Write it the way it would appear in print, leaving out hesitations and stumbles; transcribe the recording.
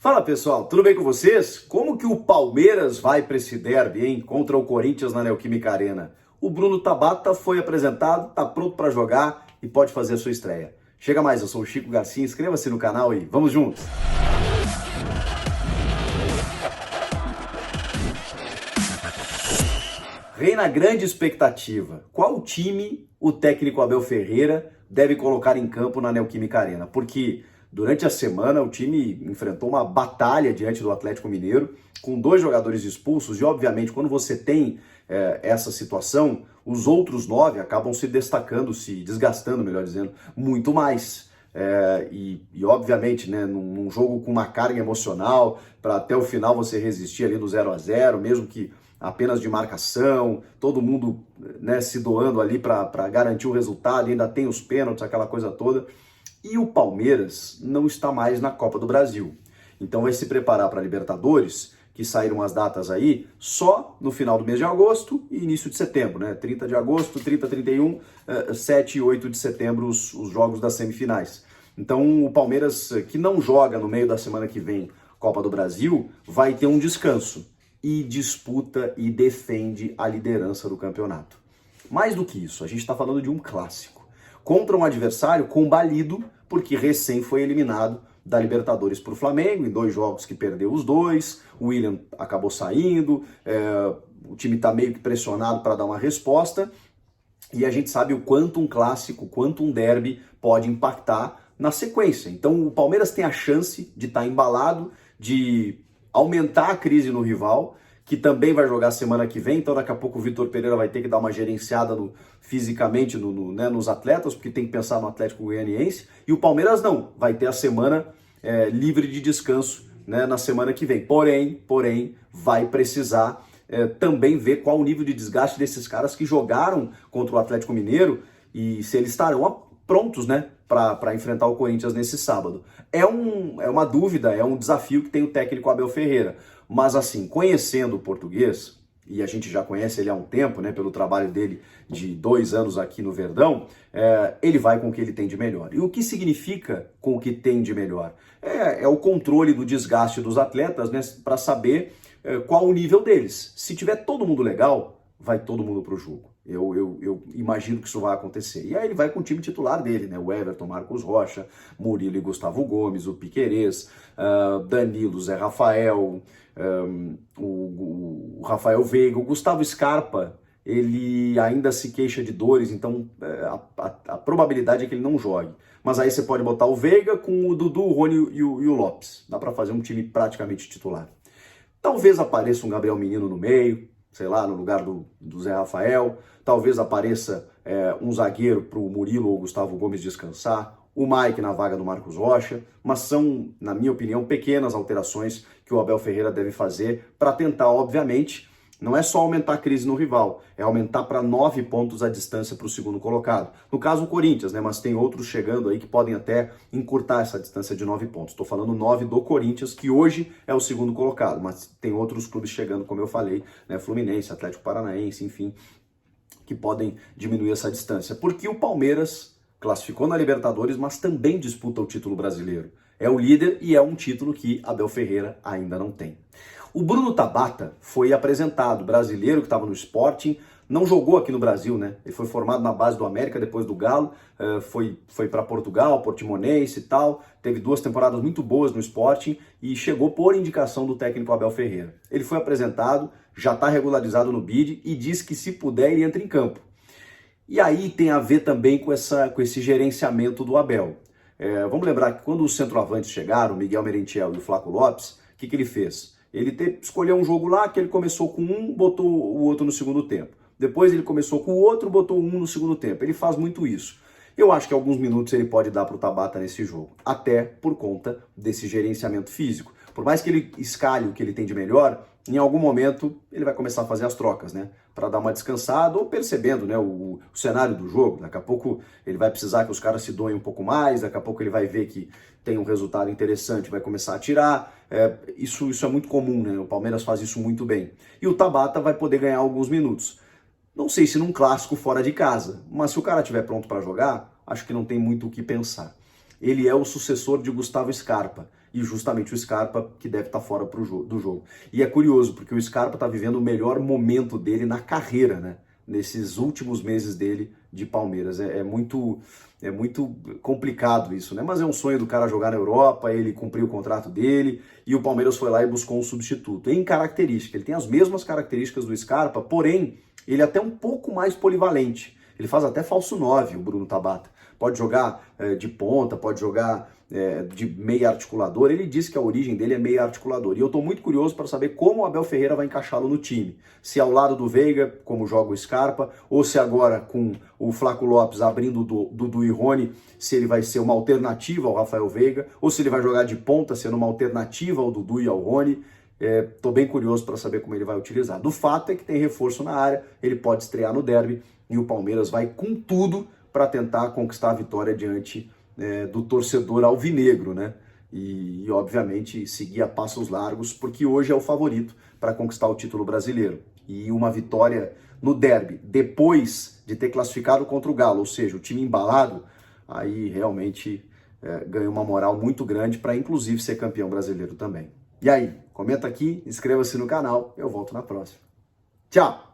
Fala pessoal, tudo bem com vocês? Como que o Palmeiras vai para esse derby, hein? Contra o Corinthians na Neoquímica Arena. O Bruno Tabata foi apresentado, tá pronto para jogar e pode fazer a sua estreia. Chega mais, eu sou o Chico Garcia, inscreva-se no canal e vamos juntos! Reina grande expectativa. Qual time o técnico Abel Ferreira deve colocar em campo na Neoquímica Arena? Porque durante a semana o time enfrentou uma batalha diante do Atlético Mineiro, com 2 jogadores expulsos, e obviamente quando você tem essa situação, os outros 9 acabam se destacando, se desgastando, melhor dizendo, muito mais. E obviamente, né, num jogo com uma carga emocional, para até o final você resistir ali no 0-0, mesmo que apenas de marcação, todo mundo, né, se doando ali para garantir o resultado, ainda tem os pênaltis, aquela coisa toda. E o Palmeiras não está mais na Copa do Brasil. Então vai se preparar para a Libertadores, que saíram as datas aí, só no final do mês de agosto e início de setembro, né? 30 de agosto, 30, 31, 7 e 8 de setembro os jogos das semifinais. Então o Palmeiras, que não joga no meio da semana que vem Copa do Brasil, vai ter um descanso e disputa e defende a liderança do campeonato. Mais do que isso, a gente está falando de um clássico contra um adversário combalido, porque recém foi eliminado da Libertadores para o Flamengo, em 2 jogos que perdeu os 2, o William acabou saindo, o time está meio que pressionado para dar uma resposta, e a gente sabe o quanto um clássico, quanto um derby pode impactar na sequência. Então o Palmeiras tem a chance de estar embalado, de aumentar a crise no rival, que também vai jogar semana que vem, então daqui a pouco o Vitor Pereira vai ter que dar uma gerenciada fisicamente né, nos atletas, porque tem que pensar no Atlético Goianiense, e o Palmeiras não, vai ter a semana livre de descanso, né, na semana que vem. Porém, vai precisar também ver qual o nível de desgaste desses caras que jogaram contra o Atlético Mineiro e se eles estarão prontos, né, para enfrentar o Corinthians nesse sábado. É uma dúvida, é um desafio que tem o técnico Abel Ferreira. Mas assim, conhecendo o português, e a gente já conhece ele há um tempo, né, pelo trabalho dele de 2 anos aqui no Verdão, ele vai com o que ele tem de melhor. E o que significa com o que tem de melhor? É o controle do desgaste dos atletas, né, para saber qual o nível deles. Se tiver todo mundo legal, vai todo mundo para o jogo. Eu imagino que isso vai acontecer. E aí ele vai com o time titular dele, né? O Everton, Marcos Rocha, Murilo e Gustavo Gomes, o Piquerez, Danilo, Zé Rafael, o Rafael Veiga, o Gustavo Scarpa, ele ainda se queixa de dores, então a probabilidade é que ele não jogue. Mas aí você pode botar o Veiga com o Dudu, o Rony e o Lopes. Dá para fazer um time praticamente titular. Talvez apareça um Gabriel Menino no meio, sei lá, no lugar do Zé Rafael. Talvez apareça um zagueiro para o Murilo ou Gustavo Gomes descansar, o Mike na vaga do Marcos Rocha, mas são, na minha opinião, pequenas alterações que o Abel Ferreira deve fazer para tentar, obviamente, não é só aumentar a crise no rival, é aumentar para 9 pontos a distância para o segundo colocado. No caso, o Corinthians, né? Mas tem outros chegando aí que podem até encurtar essa distância de 9 pontos. Estou falando 9 do Corinthians, que hoje é o segundo colocado, mas tem outros clubes chegando, como eu falei, né? Fluminense, Atlético Paranaense, enfim, que podem diminuir essa distância. Porque o Palmeiras classificou na Libertadores, mas também disputa o título brasileiro. É o líder e é um título que Abel Ferreira ainda não tem. O Bruno Tabata foi apresentado, brasileiro que estava no Sporting, não jogou aqui no Brasil, né? Ele foi formado na base do América, depois do Galo, foi para Portugal, Portimonense e tal, teve 2 temporadas muito boas no Sporting e chegou por indicação do técnico Abel Ferreira. Ele foi apresentado, já está regularizado no BID e diz que se puder ele entra em campo. E aí tem a ver também com esse gerenciamento do Abel. Vamos lembrar que quando os centroavantes chegaram, o Miguel Merentiel e o Flaco Lopes, o que ele fez? Ele escolheu um jogo lá que ele começou com um, botou o outro no segundo tempo. Depois ele começou com o outro, botou um no segundo tempo. Ele faz muito isso. Eu acho que alguns minutos ele pode dar para o Tabata nesse jogo, até por conta desse gerenciamento físico. Por mais que ele escalhe o que ele tem de melhor, em algum momento ele vai começar a fazer as trocas, né? Para dar uma descansada ou percebendo, né, o cenário do jogo. Daqui a pouco ele vai precisar que os caras se doem um pouco mais, daqui a pouco ele vai ver que tem um resultado interessante, vai começar a tirar. Isso é muito comum, né? O Palmeiras faz isso muito bem. E o Tabata vai poder ganhar alguns minutos. Não sei se num clássico fora de casa, mas se o cara estiver pronto para jogar, acho que não tem muito o que pensar. Ele é o sucessor de Gustavo Scarpa. e justamente o Scarpa, que deve estar fora do jogo. E é curioso, porque o Scarpa está vivendo o melhor momento dele na carreira, né? Nesses últimos meses dele de Palmeiras. É muito complicado isso, né? Mas é um sonho do cara jogar na Europa, ele cumpriu o contrato dele, e o Palmeiras foi lá e buscou um substituto. Em característica, ele tem as mesmas características do Scarpa, porém, ele é até um pouco mais polivalente. Ele faz até falso 9, o Bruno Tabata. Pode jogar de ponta, pode jogar de meia articulador. Ele disse que a origem dele é meia articulador. E eu estou muito curioso para saber como o Abel Ferreira vai encaixá-lo no time. Se ao lado do Veiga, como joga o Scarpa, ou se agora com o Flaco Lopes abrindo do Dudu e Rony, se ele vai ser uma alternativa ao Rafael Veiga, ou se ele vai jogar de ponta, sendo uma alternativa ao Dudu e ao Rony. Estou bem curioso para saber como ele vai utilizar. Do fato é que tem reforço na área, ele pode estrear no derby, e o Palmeiras vai com tudo para tentar conquistar a vitória diante do torcedor alvinegro, né? E, obviamente, seguir a passos largos, porque hoje é o favorito para conquistar o título brasileiro. E uma vitória no derby, depois de ter classificado contra o Galo, ou seja, o time embalado, aí realmente ganha uma moral muito grande para, inclusive, ser campeão brasileiro também. E aí, comenta aqui, inscreva-se no canal, eu volto na próxima. Tchau!